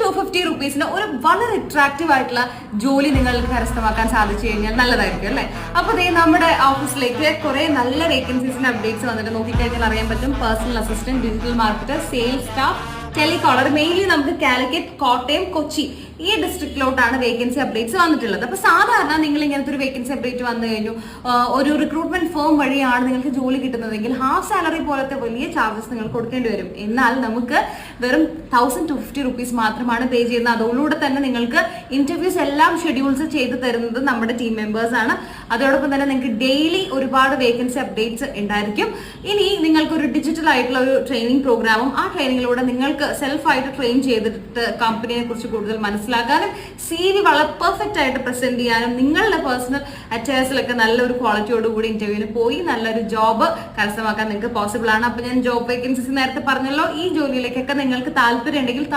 ₹250 ഒരു വളരെ അട്രാക്റ്റീവ് ആയിട്ടുള്ള ജോലി നിങ്ങൾക്ക് കരസ്ഥമാക്കാൻ സാധിച്ചു കഴിഞ്ഞാൽ നല്ലതായിരിക്കും അല്ലേ. അപ്പൊ നമ്മുടെ ഓഫീസിലേക്ക് കുറെ നല്ല വേക്കൻസീസിന്റെ അപ്ഡേറ്റ്സ് വന്നിട്ട് നോക്കിക്കഴിഞ്ഞാൽ അറിയാൻ പറ്റും. Personal assistant, digital marketer, sales staff, telecaller. Mainly നമുക്ക് കാലിക്കറ്റ്, കോട്ടയം, കൊച്ചി ഈ ഡിസ്ട്രിക്റ്റിലോട്ടാണ് വേക്കൻസി അപ്ഡേറ്റ്സ് വന്നിട്ടുള്ളത്. അപ്പൊ സാധാരണ നിങ്ങൾ ഇങ്ങനത്തെ ഒരു വേക്കൻസി അപ്ഡേറ്റ് വന്നു കഴിഞ്ഞു ഒരു റിക്രൂട്ട്മെന്റ് ഫേം വഴിയാണ് നിങ്ങൾക്ക് ജോലി കിട്ടുന്നതെങ്കിൽ ഹാഫ് സാലറി പോലത്തെ വലിയ ചാർജസ് നിങ്ങൾ കൊടുക്കേണ്ടി വരും. എന്നാൽ നമുക്ക് വെറും ₹1,250 മാത്രമാണ് പേ ചെയ്യുന്നത്. അതോടുകൂടെ തന്നെ നിങ്ങൾക്ക് ഇന്റർവ്യൂസ് എല്ലാം ഷെഡ്യൂൾസ് ചെയ്ത് തരുന്നത് നമ്മുടെ ടീം മെമ്പേഴ്സ് ആണ്. അതോടൊപ്പം തന്നെ നിങ്ങൾക്ക് ഡെയിലി ഒരുപാട് വേക്കൻസി അപ്ഡേറ്റ്സ് ഉണ്ടായിരിക്കും. ഇനി നിങ്ങൾക്ക് ഒരു ഡിജിറ്റൽ ആയിട്ടുള്ള ഒരു ട്രെയിനിങ് പ്രോഗ്രാമും ആ ട്രെയിനിങ്ങിലൂടെ നിങ്ങൾക്ക് സെൽഫായിട്ട് ട്രെയിൻ ചെയ്തിട്ട് കമ്പനിയെ കുറിച്ച് കൂടുതൽ മനസ്സിലാക്കാനും CV വളരെ പെർഫെക്റ്റ് ആയിട്ട് പ്രസന്റ് ചെയ്യാനും നിങ്ങളുടെ പേഴ്സണൽ അറ്റയർസിലൊക്കെ നല്ലൊരു ക്വാളിറ്റിയോടുകൂടി ഇന്റർവ്യൂവിന് പോയി നല്ലൊരു ജോബ് കരസ്ഥമാക്കാൻ നിങ്ങൾക്ക് പോസിബിൾ ആണ്. അപ്പൊ ഞാൻ ജോബ് വേക്കൻസീസ് നേരത്തെ പറഞ്ഞല്ലോ, ഈ ജോലിയിലേക്കൊക്കെ നിങ്ങൾക്ക് താല്പര്യം ഉണ്ടെങ്കിൽ